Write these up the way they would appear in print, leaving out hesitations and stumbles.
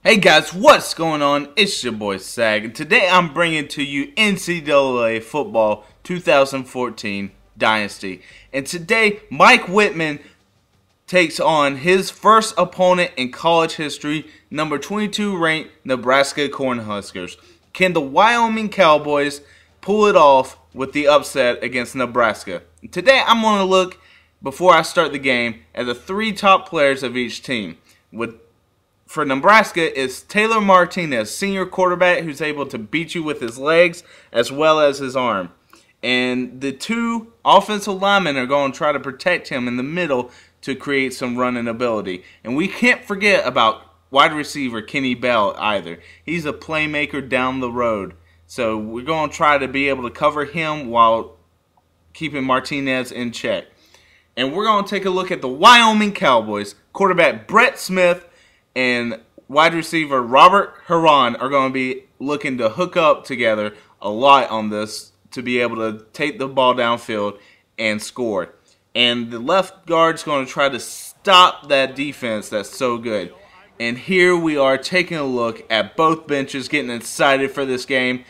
Hey guys, what's going on? It's your boy Sag, and today I'm bringing to you NCAA Football 2014 Dynasty. And today, Mike Whitman takes on his first opponent in college history, number 22 ranked Nebraska Cornhuskers. Can the Wyoming Cowboys pull it off with the upset against Nebraska? Today I'm going to look, before I start the game, at the three top players of each team. For Nebraska is Taylor Martinez, senior quarterback who's able to beat you with his legs as well as his arm. And the two offensive linemen are going to try to protect him in the middle to create some running ability. And we can't forget about wide receiver Kenny Bell either. He's a playmaker down the road. So we're going to try to be able to cover him while keeping Martinez in check. And we're going to take a look at the Wyoming Cowboys. Quarterback Brett Smith and wide receiver Robert Huron are going to be looking to hook up together a lot on this to be able to take the ball downfield and score. And the left guard's going to try to stop that defense that's so good. And here we are taking a look at both benches, getting excited for this game.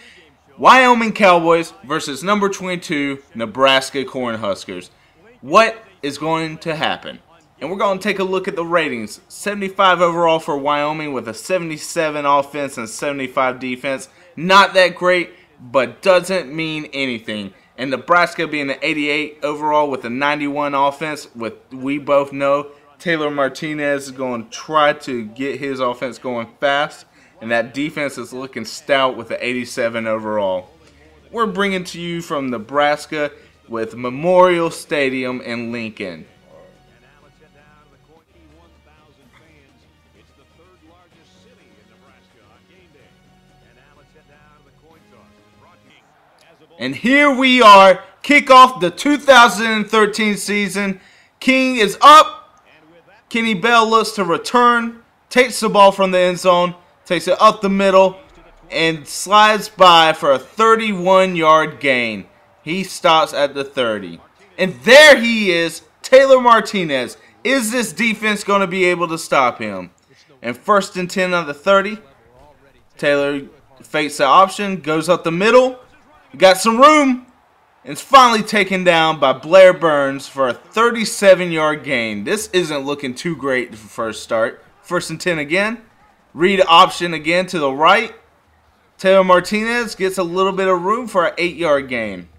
Wyoming Cowboys versus number 22 Nebraska Cornhuskers. What is going to happen? And we're going to take a look at the ratings. 75 overall for Wyoming with a 77 offense and 75 defense. Not that great, but doesn't mean anything. And Nebraska being an 88 overall with a 91 offense, with we both know Taylor Martinez is going to try to get his offense going fast. And that defense is looking stout with an 87 overall. We're bringing to you from Nebraska with Memorial Stadium in Lincoln. And here we are, kick off the 2013 season. King is up. Kenny Bell looks to return, takes the ball from the end zone, takes it up the middle, and slides by for a 31-yard gain. He stops at the 30. And there he is, Taylor Martinez. Is this defense going to be able to stop him? And 1st and 10 on the 30. Taylor fakes the option, goes up the middle. Got some room, and it's finally taken down by Blair Burns for a 37-yard gain. This isn't looking too great for first start. 1st and 10 again. Read option again to the right. Taylor Martinez gets a little bit of room for an 8-yard gain.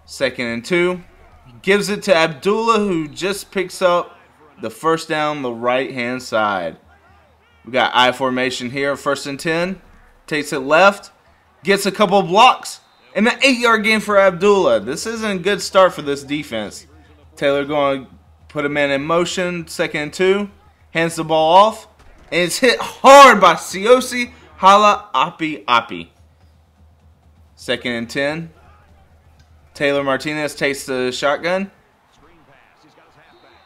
2nd and 2. Gives it to Abdullah, who just picks up the first down the right-hand side. We got I formation here. 1st and 10. Takes it left. Gets a couple blocks, and an 8-yard gain for Abdullah. This isn't a good start for this defense. Taylor going to put a man in motion. 2nd and 2. Hands the ball off, and it's hit hard by Siosi Hala Api Api. 2nd and 10. Taylor Martinez takes the shotgun.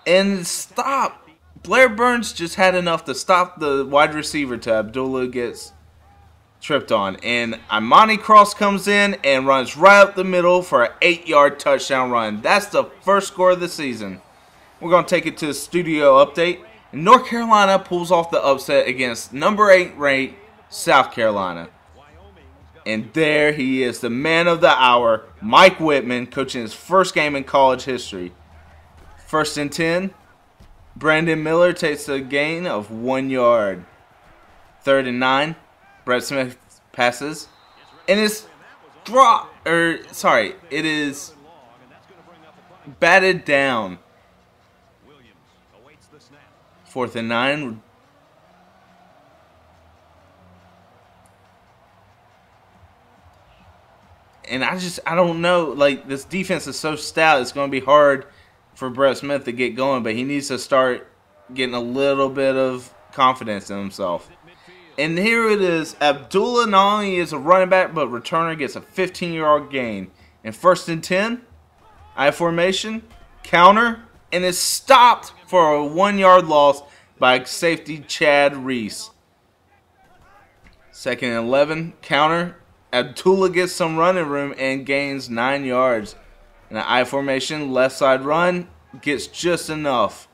And stop. Blair Burns just had enough to stop the wide receiver to Abdullah gets tripped on, and Imani Cross comes in and runs right up the middle for an 8-yard touchdown run. That's the first score of the season. We're going to take it to the studio update. And North Carolina pulls off the upset against number 8 ranked South Carolina. And there he is, the man of the hour, Mike Whitman, coaching his first game in college history. 1st and 10. Brandon Miller takes a gain of 1 yard. 3rd and 9. Brett Smith passes, and it's it is batted down. 4th and 9. And I don't know, like, this defense is so stout, it's going to be hard for Brett Smith to get going, but he needs to start getting a little bit of confidence in himself. And here it is. Abdullah not only is a running back, but returner gets a 15-yard gain. And 1st and 10, I formation, counter, and is stopped for a 1-yard loss by safety Chad Reese. 2nd and 11, counter. Abdullah gets some running room and gains 9 yards. And an I formation, left side run, gets just enough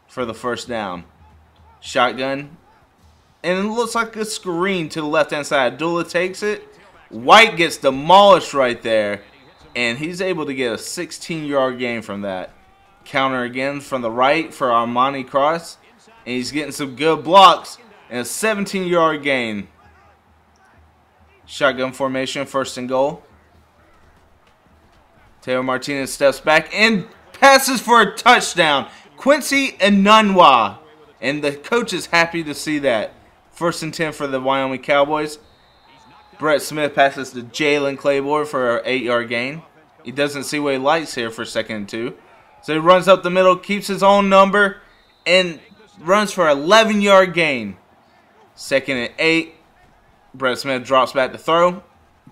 for the first down. Shotgun. And it looks like a screen to the left-hand side. Abdullah takes it. White gets demolished right there. And he's able to get a 16-yard gain from that. Counter again from the right for Armani Cross. And he's getting some good blocks. And a 17-yard gain. Shotgun formation, 1st and goal. Taylor Martinez steps back and passes for a touchdown. Quincy Enunwa. And the coach is happy to see that. 1st and 10 for the Wyoming Cowboys. Brett Smith passes to Jalen Claiborne for an 8-yard gain. He doesn't see what he likes here for 2nd and 2. So he runs up the middle, keeps his own number, and runs for an 11-yard gain. 2nd and 8. Brett Smith drops back to throw.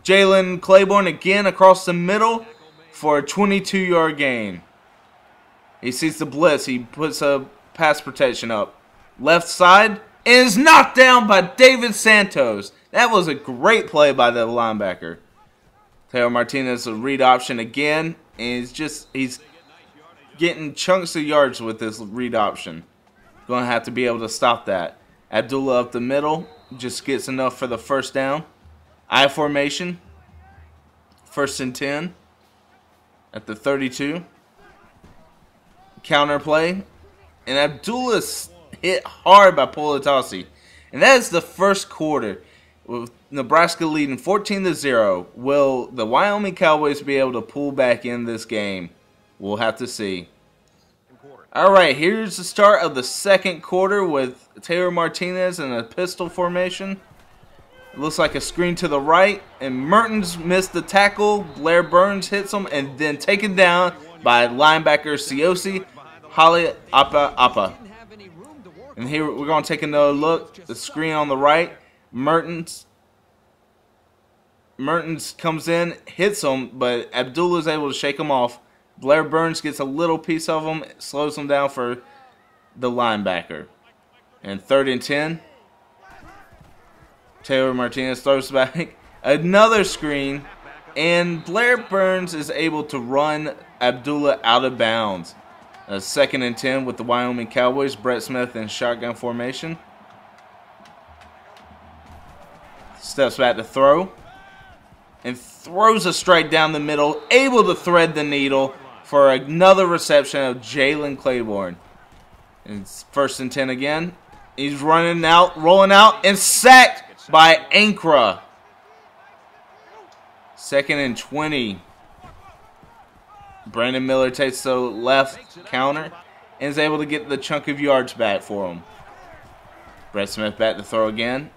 Jalen Claiborne again across the middle for a 22-yard gain. He sees the blitz. He puts a pass protection up. Left side is knocked down by David Santos. That was a great play by the linebacker. Taylor Martinez, a read option again. And he's getting chunks of yards with this read option. Going to have to be able to stop that. Abdullah up the middle. Just gets enough for the 1st down. I formation. 1st and 10. At the 32. Counter play. And Abdullah's hit hard by Politasi. And that is the 1st quarter. With Nebraska leading 14-0. Will the Wyoming Cowboys be able to pull back in this game? We'll have to see. Alright, here's the start of the 2nd quarter with Taylor Martinez in a pistol formation. It looks like a screen to the right. And Mertens missed the tackle. Blair Burns hits him and then taken down by linebacker Siosi Hali Apa. And here we're going to take another look. The screen on the right. Mertens comes in, hits him, but Abdullah is able to shake him off. Blair Burns gets a little piece of him, slows him down for the linebacker. And 3rd and 10. Taylor Martinez throws back. Another screen. And Blair Burns is able to run Abdullah out of bounds. 2nd and 10 with the Wyoming Cowboys. Brett Smith in shotgun formation. Steps back to throw. And throws a strike down the middle. Able to thread the needle for another reception of Jalen Claiborne. And it's 1st and 10 again. He's running out, rolling out, and sacked by Ankra. 2nd and 20. Brandon Miller takes the left counter and is able to get the chunk of yards back for him. Brett Smith back to throw again.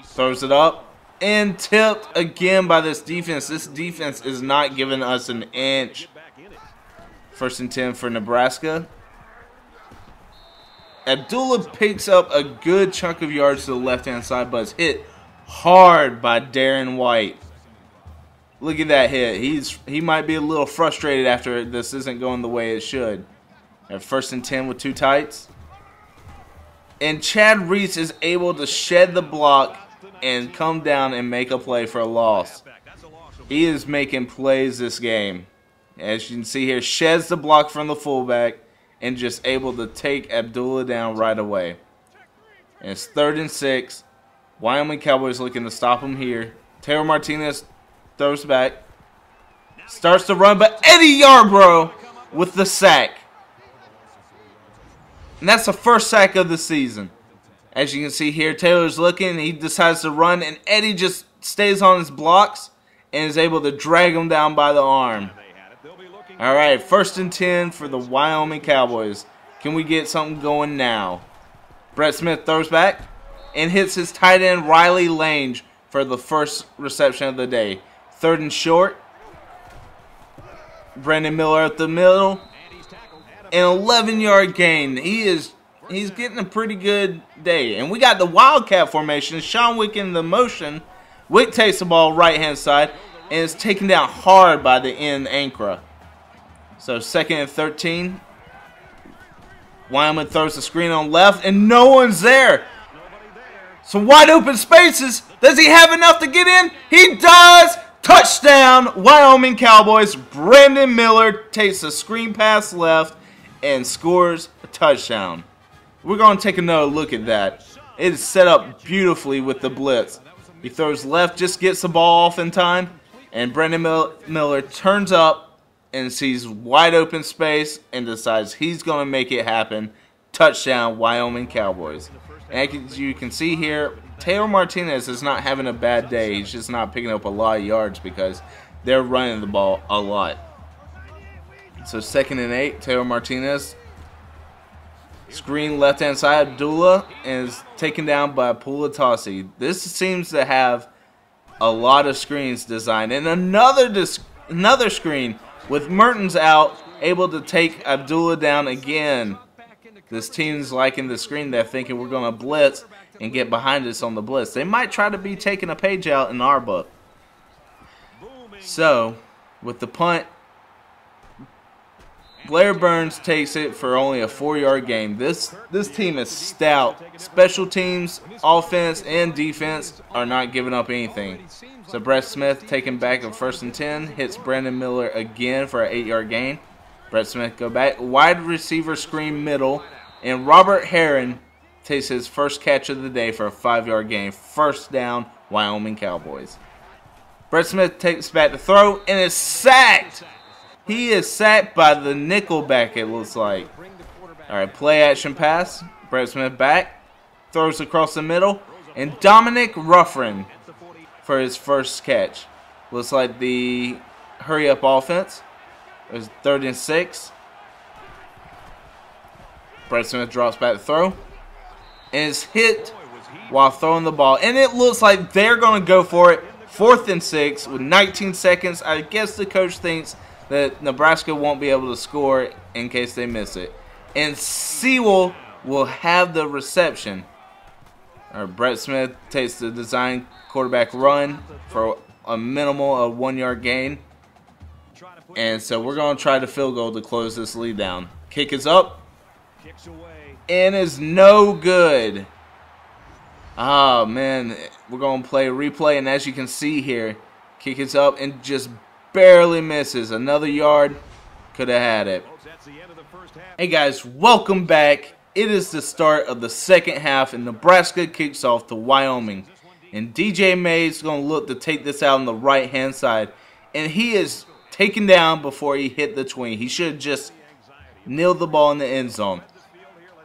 Throws it up. And tipped again by this defense. This defense is not giving us an inch. 1st and 10 for Nebraska. Abdullah picks up a good chunk of yards to the left-hand side, but is hit hard by Darren White. Look at that hit. He might be a little frustrated after this isn't going the way it should. At 1st and 10 with 2 tights. And Chad Reese is able to shed the block and come down and make a play for a loss. He is making plays this game. As you can see here, sheds the block from the fullback and just able to take Abdullah down right away. And it's 3rd and 6. Wyoming Cowboys looking to stop him here. Taylor Martinez throws back. Starts to run, but Eddie Yarbrough with the sack. And that's the 1st sack of the season. As you can see here, Taylor's looking. He decides to run, and Eddie just stays on his blocks and is able to drag him down by the arm. All right, 1st and 10 for the Wyoming Cowboys. Can we get something going now? Brett Smith throws back and hits his tight end Riley Lange for the 1st reception of the day. 3rd and short. Brandon Miller at the middle. An 11-yard gain. He's getting a pretty good day. And we got the Wildcat formation. Sean Wick in the motion. Wick takes the ball right-hand side and is taken down hard by the end Ankra. So 2nd and 13. Wyoming throws the screen on left and no one's there. Some wide open spaces. Does he have enough to get in? He does. Touchdown, Wyoming Cowboys. Brandon Miller takes a screen pass left and scores a touchdown. we're going to take another look at that. It is set up beautifully with the blitz. He throws left, just gets the ball off in time, and Brandon Miller turns up and sees wide open space and decides he's going to make it happen. Touchdown, Wyoming Cowboys. And as you can see here, Taylor Martinez is not having a bad day. He's just not picking up a lot of yards because they're running the ball a lot. So 2nd and 8, Taylor Martinez. Screen left-hand side, Abdullah is taken down by Pulatasi. This seems to have a lot of screens designed. And another screen with Mertens out, able to take Abdullah down again. This team's liking the screen. They're thinking we're going to blitz and get behind us on the blitz. They might try to be taking a page out in our book. So, with the punt, Blair Burns takes it for only a 4-yard gain. This team is stout. Special teams, offense, and defense are not giving up anything. So Brett Smith taken back at 1st and 10, hits Brandon Miller again for an 8-yard gain. Brett Smith go back, wide receiver screen middle, and Robert Heron takes his first catch of the day for a 5-yard gain. First down, Wyoming Cowboys. Brett Smith takes back the throw and is sacked. He is sacked by the nickelback, it looks like. Alright, play action pass. Brett Smith back. Throws across the middle. And Dominic Ruffin for his first catch. Looks like the hurry-up offense. It was 3rd and 6. Brett Smith drops back the throw. And is hit while throwing the ball. And it looks like they're going to go for it. 4th and 6 with 19 seconds. I guess the coach thinks that Nebraska won't be able to score in case they miss it. And Sewell will have the reception. Brett Smith takes the design quarterback run for a minimal of 1-yard gain. And so we're going to try the field goal to close this lead down. Kick is up. And is no good. Oh, man. We're going to play a replay. And as you can see here, kick is up and just barely misses. Another yard. Could have had it. Hey guys, welcome back. It is the start of the second half and Nebraska kicks off to Wyoming. And DJ Mays going to look to take this out on the right hand side. And he is taken down before he hit the tween. He should have just nailed the ball in the end zone.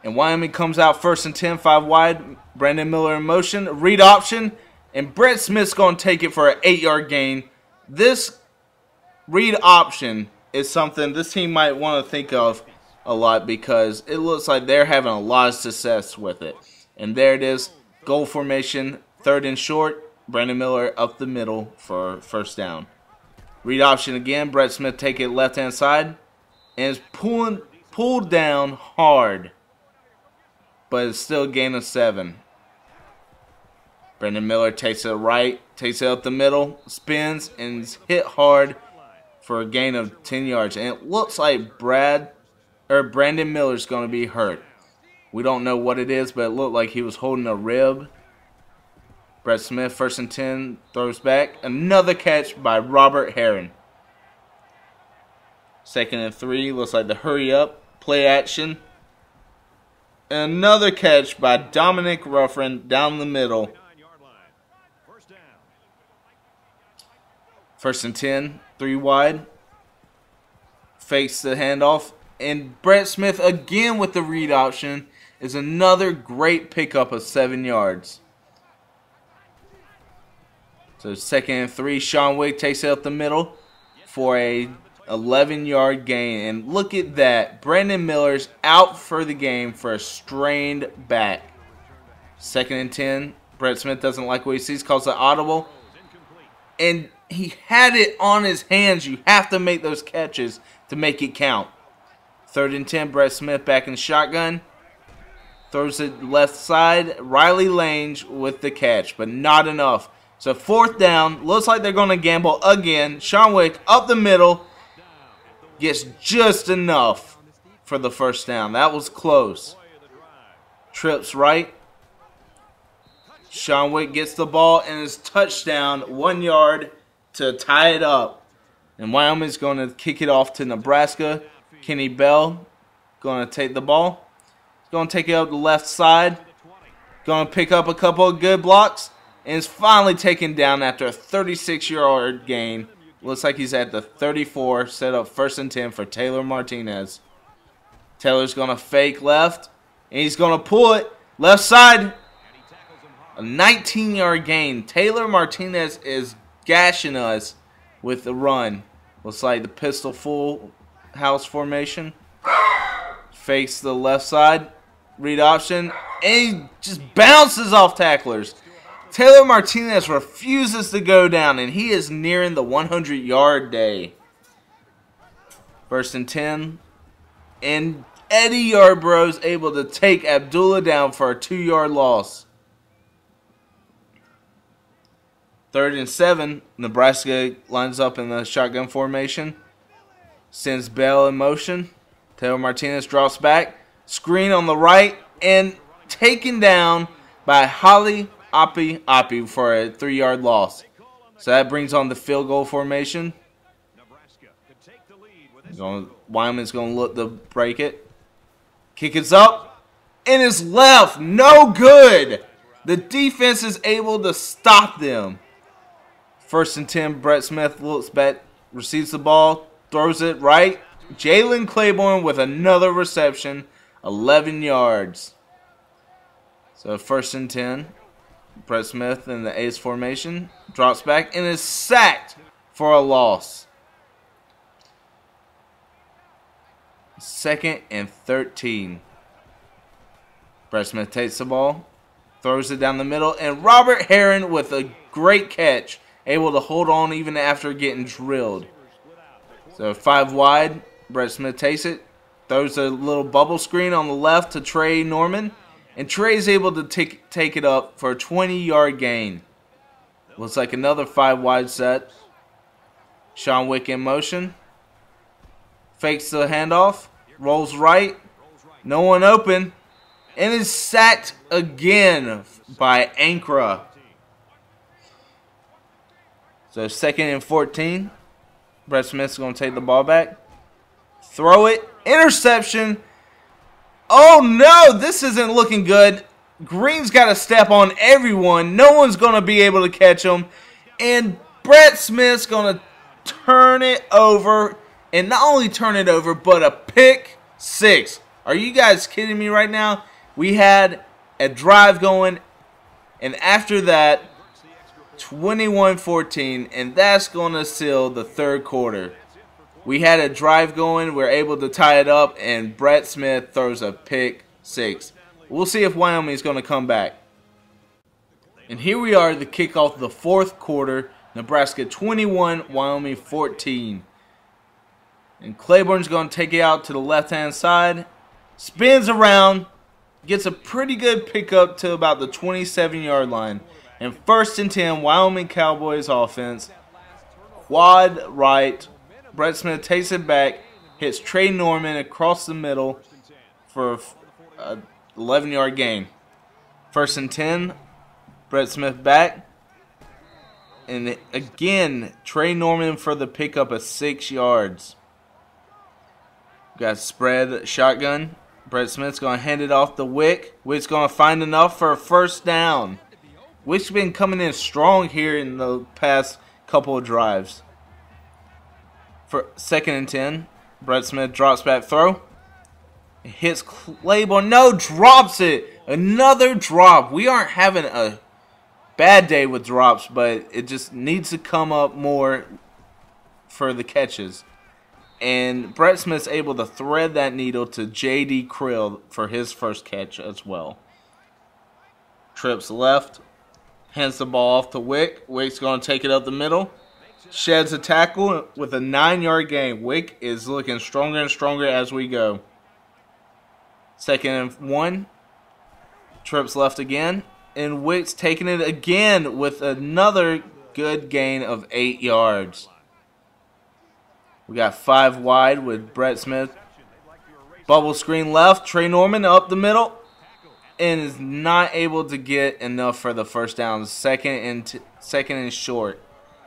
And Wyoming comes out 1st and 10, 5 wide. Brandon Miller in motion. Read option. And Brett Smith's going to take it for an 8-yard gain. This read option is something this team might want to think of a lot because it looks like they're having a lot of success with it. And there it is. Goal formation. 3rd and short. Brandon Miller up the middle for 1st down. Read option again. Brett Smith take it left-hand side. And is pulled down hard. But it's still a gain of 7. Brandon Miller takes it right. Takes it up the middle. Spins and is hit hard for a gain of 10 yards. And it looks like Brandon Miller's going to be hurt. We don't know what it is, but it looked like he was holding a rib. Brett Smith, 1st and 10, throws back. Another catch by Robert Heron. 2nd and 3, looks like the hurry up, play action. And another catch by Dominic Ruffin down the middle. 1st and 10, 3 wide. Fakes the handoff. And Brett Smith again with the read option is another great pickup of 7 yards. So 2nd and 3, Sean Wick takes it up the middle for a 11-yard gain. And look at that. Brandon Miller's out for the game for a strained back. 2nd and 10. Brett Smith doesn't like what he sees, calls it audible. And he had it on his hands. You have to make those catches to make it count. 3rd and 10, Brett Smith back in the shotgun. Throws it left side. Riley Lange with the catch, but not enough. So 4th down. Looks like they're going to gamble again. Sean Wick up the middle. Gets just enough for the 1st down. That was close. Trips right. Sean Wick gets the ball and is touchdown. 1 yard to tie it up. And Wyoming's going to kick it off to Nebraska. Kenny Bell going to take the ball. Going to take it up the left side. Going to pick up a couple of good blocks. And is finally taken down after a 36-yard gain. Looks like he's at the 34. Set up 1st and 10 for Taylor Martinez. Taylor's going to fake left. And he's going to pull it. Left side. A 19-yard gain. Taylor Martinez is gashing us with the run. Looks like the pistol full house formation. Fakes the left side. Read option. And he just bounces off tacklers. Taylor Martinez refuses to go down, and he is nearing the 100-yard day. 1st and 10. And Eddie Yarbrough is able to take Abdullah down for a 2-yard loss. 3rd and 7. Nebraska lines up in the shotgun formation. Sends Bell in motion. Taylor Martinez drops back. Screen on the right. And taken down by Holly Oppie for a 3-yard loss. So that brings on the field goal formation. Wyoming's going to look to break it. Kick is up. And it's left. No good. The defense is able to stop them. 1st and 10. Brett Smith looks back. Receives the ball. Throws it right. Jalen Claiborne with another reception. 11 yards. So 1st and 10. Brett Smith in the ace formation. Drops back and is sacked for a loss. 2nd and 13. Brett Smith takes the ball. Throws it down the middle. And Robert Heron with a great catch. Able to hold on even after getting drilled. So 5 wide. Brett Smith takes it. Throws a little bubble screen on the left to Trey Norman. And Trey's able to take it up for a 20-yard gain. Looks like another 5 wide set. Sean Wick in motion. Fakes the handoff. Rolls right. No one open. And is sacked again by Ankra. So 2nd and 14. Brett Smith's going to take the ball back. Throw it. Interception. Oh no, this isn't looking good. Green's got to step on everyone. No one's going to be able to catch him. And Brett Smith's going to turn it over. And not only turn it over, but a pick 6. Are you guys kidding me right now? We had a drive going. And after that, 21-14. And that's going to seal the 3rd quarter. We had a drive going. We're able to tie it up. And Brett Smith throws a pick 6. We'll see if Wyoming is going to come back. And here we are, the kickoff of the 4th quarter. Nebraska 21, Wyoming 14. And Claiborne's going to take it out to the left-hand side. Spins around. Gets a pretty good pickup to about the 27-yard line. And 1st and 10, Wyoming Cowboys offense. Quad right. Brett Smith takes it back. Hits Trey Norman across the middle for a 11-yard gain. 1st and 10. Brett Smith back. And again, Trey Norman for the pickup of 6 yards. Got spread shotgun. Brett Smith's going to hand it off to Wick. Wick's going to find enough for a 1st down. Wick's been coming in strong here in the past couple of drives. For 2nd and 10. Brett Smith drops back throw. Hits Claiborne. No, drops it. Another drop. We aren't having a bad day with drops, but it just needs to come up more for the catches. And Brett Smith's able to thread that needle to J.D. Krill for his 1st catch as well. Trips left. Hands the ball off to Wick. Wick's going to take it up the middle. Sheds a tackle with a 9-yard gain. Wick is looking stronger and stronger as we go. 2nd and 1. Trips left again. And Wick's taking it again with another good gain of 8 yards. We got 5 wide with Brett Smith. Bubble screen left. Trey Norman up the middle. And is not able to get enough for the 1st down. Second and short.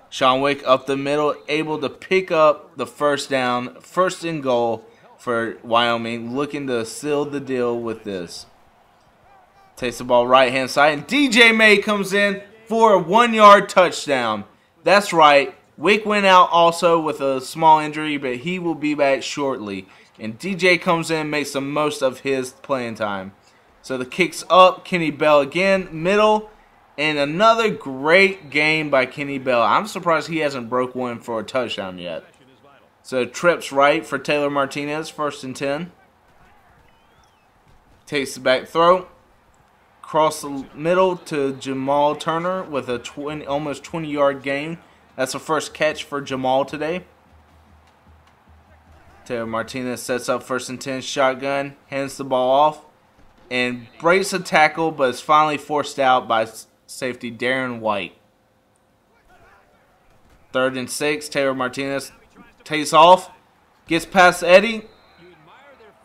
Sean Wick up the middle. Able to pick up the 1st down. 1st and goal for Wyoming, looking to seal the deal with this. Takes the ball right hand side, and DJ May comes in for a 1-yard touchdown. That's right. Wick went out also with a small injury, but he will be back shortly. And DJ comes in, makes the most of his playing time. So the kick's up. Kenny Bell again, middle, and another great game by Kenny Bell. I'm surprised he hasn't broke one for a touchdown yet. So trips right for Taylor Martinez, 1st and 10. Takes the back throw. Across the middle to Jamal Turner with a almost 20-yard gain. That's the first catch for Jamal today. Taylor Martinez sets up 1st and 10, shotgun, hands the ball off, and breaks a tackle, but is finally forced out by safety Darren White. 3rd and 6, Taylor Martinez takes off, gets past Eddie,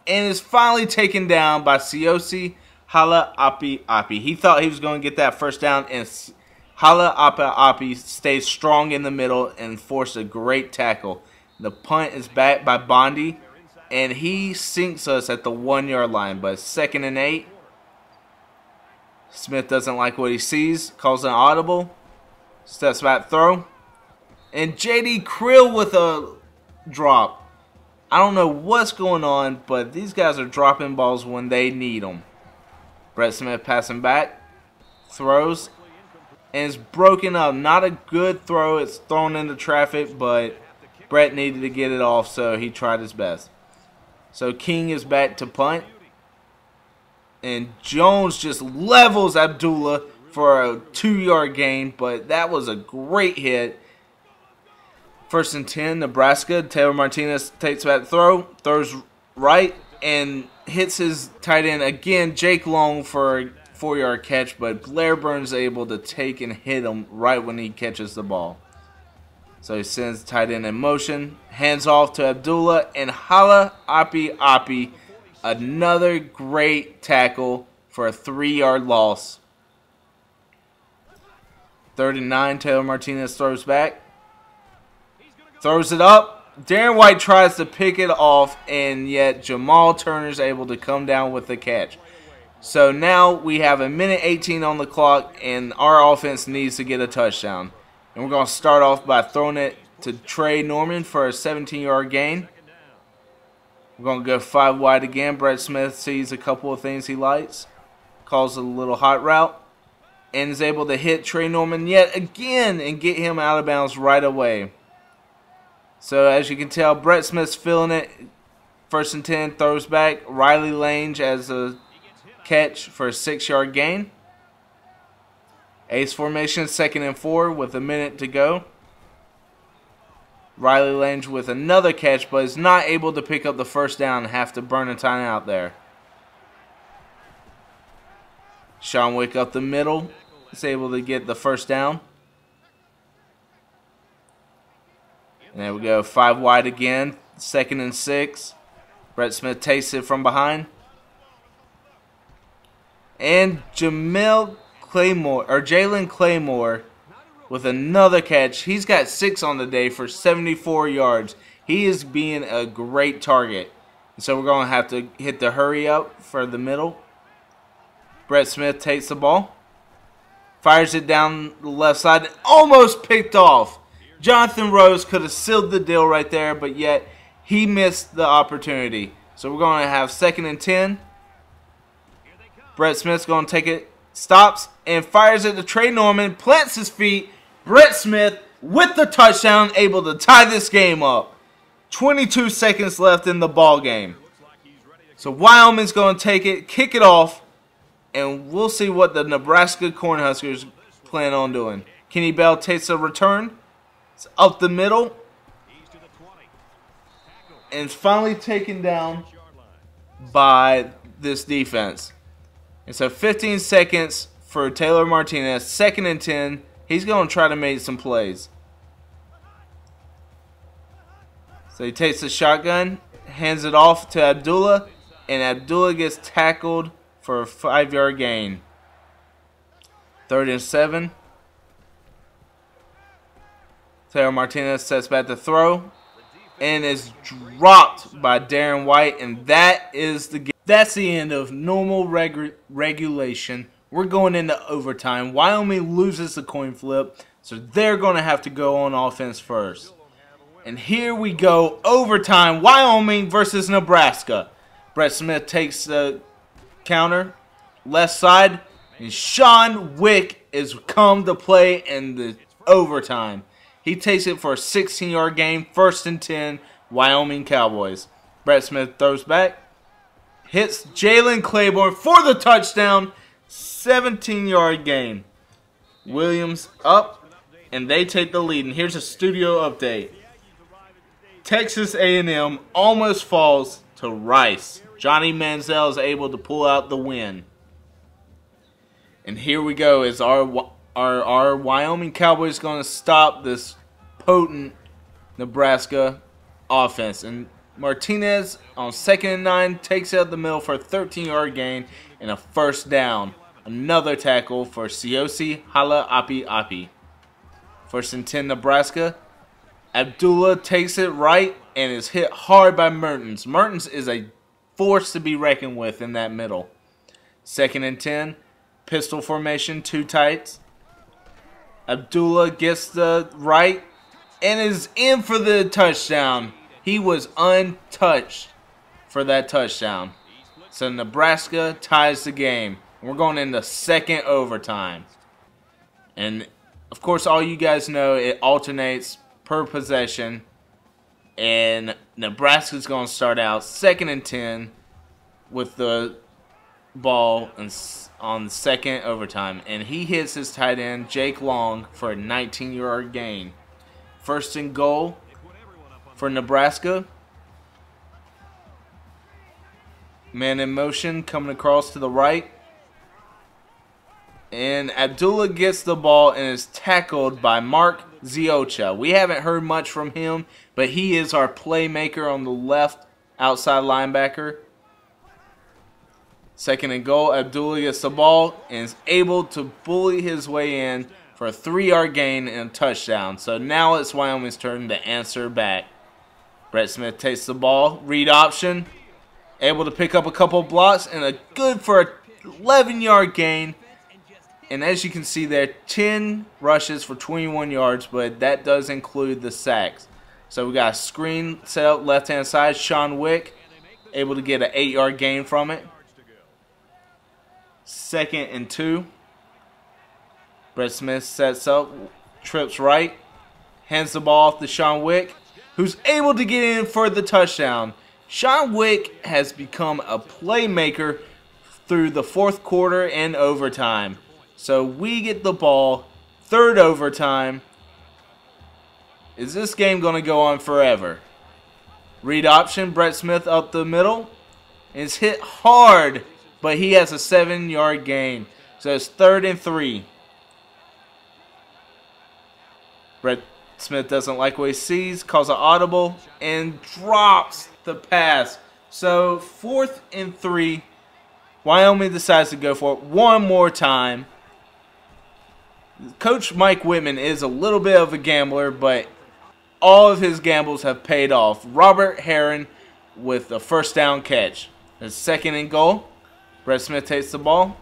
and is finally taken down by Siosi Hala Api Api. He thought he was going to get that first down, and Hala Api Api stayed strong in the middle and forced a great tackle. The punt is back by Bondi, and he sinks us at the 1-yard line, but 2nd and 8. Smith doesn't like what he sees, calls an audible, steps back throw, and J.D. Krill with a drop. I don't know what's going on, but these guys are dropping balls when they need them. Brett Smith passing back, throws, and it's broken up. Not a good throw. It's thrown into traffic, but Brett needed to get it off, so he tried his best. So King is back to punt, and Jones just levels Abdullah for a 2-yard gain, but that was a great hit. 1st and 10, Nebraska. Taylor Martinez takes back throw, throws right, and hits his tight end again, Jake Long, for a 4-yard catch, but Blair Burns able to take and hit him right when he catches the ball. So he sends the tight end in motion, hands off to Abdullah, and Hala Api Api, another great tackle for a 3-yard loss. 3rd and 9, Taylor Martinez throws back, throws it up. Darren White tries to pick it off, and yet Jamal Turner's able to come down with the catch. So now we have 1:18 on the clock, and our offense needs to get a touchdown. And we're going to start off by throwing it to Trey Norman for a 17-yard gain. We're going to go 5 wide again. Brett Smith sees a couple of things he likes, calls a little hot route, and is able to hit Trey Norman yet again and get him out of bounds right away. So as you can tell, Brett Smith's feeling it. 1st and 10, throws back. Riley Lange as a catch for a 6-yard gain. Ace formation, 2nd and 4 with a minute to go. Riley Lange with another catch, but is not able to pick up the first down and have to burn a timeout there. Sean Wick up the middle is able to get the first down. And there we go, 5 wide again, 2nd and 6. Brett Smith takes it from behind. And Jalen Claymore with another catch. He's got 6 on the day for 74 yards. He is being a great target. So we're going to have to hit the hurry up for the middle. Brett Smith takes the ball, fires it down the left side, almost picked off. Jonathan Rose could have sealed the deal right there, but yet he missed the opportunity. So we're going to have 2nd and 10. Brett Smith's going to take it, stops, and fires it to Trey Norman, plants his feet. Brett Smith with the touchdown, able to tie this game up. 22 seconds left in the ball game. So Wyoming's going to take it, kick it off, and we'll see what the Nebraska Cornhuskers plan on doing. Kenny Bell takes a return. It's up the middle. And it's finally taken down by this defense. And so 15 seconds for Taylor Martinez. 2nd and 10. He's going to try to make some plays. So he takes the shotgun, hands it off to Abdullah, and Abdullah gets tackled for a 5-yard gain. 3rd and 7. Taylor Martinez sets back to throw. and is dropped by Darren White, and that is the game. That's the end of normal regulation. We're going into overtime. Wyoming loses the coin flip, so they're going to have to go on offense first. And here we go, overtime, Wyoming versus Nebraska. Brett Smith takes the counter, left side, and Sean Wick is come to play in the overtime. He takes it for a 16-yard gain, 1st and 10, Wyoming Cowboys. Brett Smith throws back, hits Jalen Claiborne for the touchdown, 17-yard gain. Williams up, and they take the lead. And here's a studio update. Texas A&M almost falls to Rice. Johnny Manziel is able to pull out the win. And here we go. Is our Wyoming Cowboys going to stop this potent Nebraska offense? And Martinez on 2nd and 9 takes it out the middle for a 13-yard gain and a 1st down. Another tackle for Siosi Hala Api Api. 1st and 10 Nebraska. Abdullah takes it right and is hit hard by Mertens. Mertens is a force to be reckoned with in that middle. 2nd and 10. Pistol formation, 2 tights. Abdullah gets the right and is in for the touchdown. He was untouched for that touchdown. So Nebraska ties the game. We're going into 2nd overtime. And, of course, all you guys know, it alternates per possession. And Nebraska's going to start out 2nd and 10 with the ball on the 2nd overtime. And he hits his tight end, Jake Long, for a 19-yard gain. 1st and goal for Nebraska. Man in motion coming across to the right. And Abdullah gets the ball and is tackled by Mark Ziocha. We haven't heard much from him, but he is our playmaker on the left outside linebacker. 2nd and goal, Abdullah gets the ball and is able to bully his way in for a 3-yard gain and a touchdown. So now it's Wyoming's turn to answer back. Brett Smith takes the ball, read option, able to pick up a couple blocks and a good for a 11-yard gain. And as you can see there, 10 rushes for 21 yards, but that does include the sacks. So we got a screen set up left-hand side. Sean Wick able to get an 8-yard gain from it. 2nd and 2. Brett Smith sets up, trips right, hands the ball off to Sean Wick, who's able to get in for the touchdown. Sean Wick has become a playmaker through the 4th quarter and overtime. So we get the ball, 3rd overtime. Is this game going to go on forever? Read option, Brett Smith up the middle. It's hit hard, but he has a 7-yard gain. So it's 3rd and 3. Brett Smith doesn't like what he sees, calls an audible, and drops the pass. So 4th and 3. Wyoming decides to go for it one more time. Coach Mike Whitman is a little bit of a gambler, but all of his gambles have paid off. Robert Herron with a 1st down catch. It's 2nd and goal. Brett Smith takes the ball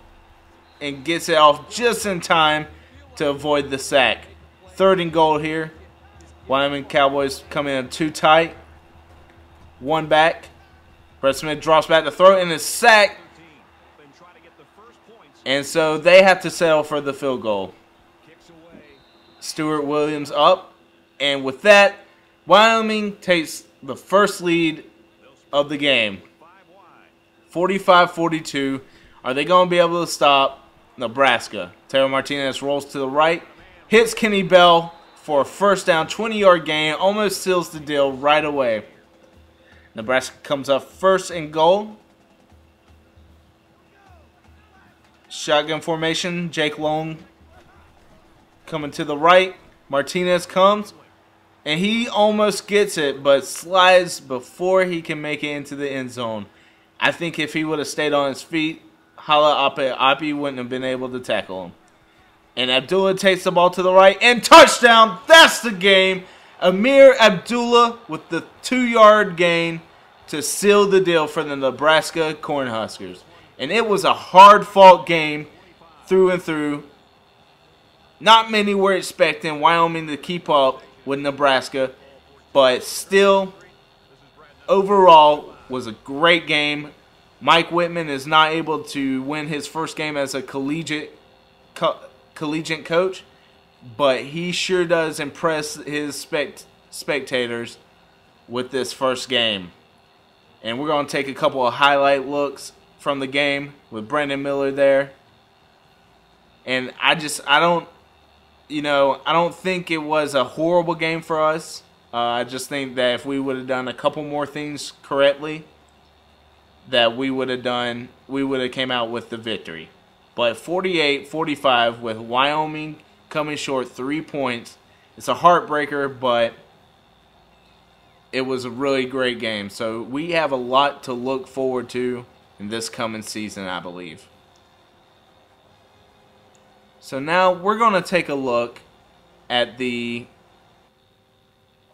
and gets it off just in time to avoid the sack. 3rd and goal here. Wyoming Cowboys come in 2 tight. 1 back. Brett Smith drops back to throw and is sacked. And so they have to settle for the field goal. Stewart Williams up. And with that, Wyoming takes the first lead of the game. 45-42. Are they going to be able to stop Nebraska? Taylor Martinez rolls to the right. Hits Kenny Bell for a 1st down, 20-yard gain. Almost seals the deal right away. Nebraska comes up 1st and goal. Shotgun formation. Jake Long coming to the right. Martinez comes. And he almost gets it, but slides before he can make it into the end zone. I think if he would have stayed on his feet, Hala Api wouldn't have been able to tackle him. And Abdullah takes the ball to the right. And touchdown! That's the game. Amir Abdullah with the 2-yard gain to seal the deal for the Nebraska Cornhuskers. And it was a hard-fought game through and through. Not many were expecting Wyoming to keep up with Nebraska, but still, overall, was a great game. Mike Whitman is not able to win his first game as a collegiate coach, but he sure does impress his spectators with this first game. And we're going to take a couple of highlight looks from the game with Brandon Miller there. And I don't think it was a horrible game for us. I just think that if we would have done a couple more things correctly, that we would have came out with the victory. But 48-45 with Wyoming coming short 3 points. It's a heartbreaker, but it was a really great game. So we have a lot to look forward to in this coming season, I believe. So now we're going to take a look at the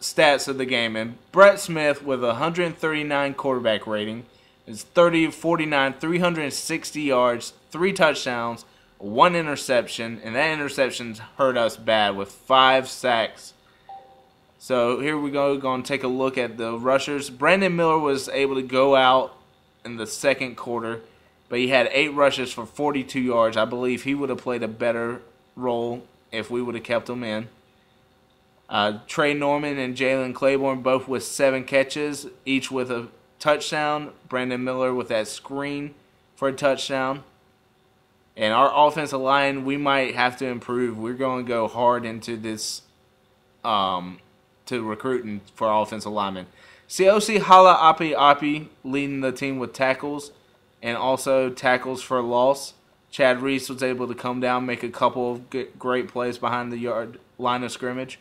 stats of the game. And Brett Smith with a 139 quarterback rating is 30-49, 360 yards, 3 touchdowns, 1 interception, and that interception hurt us bad with 5 sacks. So here we go, going to take a look at the rushers. Brandon Miller was able to go out in the second quarter, but he had 8 rushes for 42 yards. I believe he would have played a better role if we would have kept him in. Trey Norman and Jalen Claiborne both with 7 catches, each with a touchdown. Brandon Miller with that screen for a touchdown. And our offensive line, we might have to improve. We're going to go hard into this to recruiting for our offensive linemen. Siosi Hala Api Api leading the team with tackles and also tackles for loss. Chad Reese was able to come down, make a couple of great plays behind the line of scrimmage.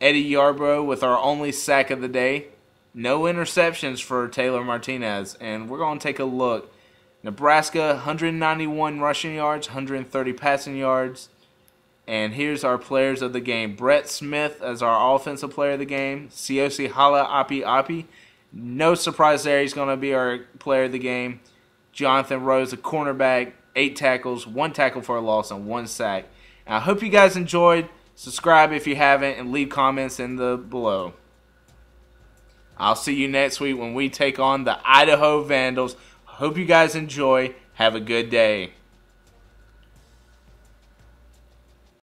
Eddie Yarbrough with our only sack of the day. No interceptions for Taylor Martinez. And we're going to take a look. Nebraska, 191 rushing yards, 130 passing yards. And here's our players of the game. Brett Smith as our offensive player of the game. Siosi Hala Api Api. No surprise there. He's going to be our player of the game. Jonathan Rose, a cornerback, 8 tackles, 1 tackle for a loss, and 1 sack. And I hope you guys enjoyed. Subscribe if you haven't, and leave comments in the below. I'll see you next week when we take on the Idaho Vandals. Hope you guys enjoy. Have a good day.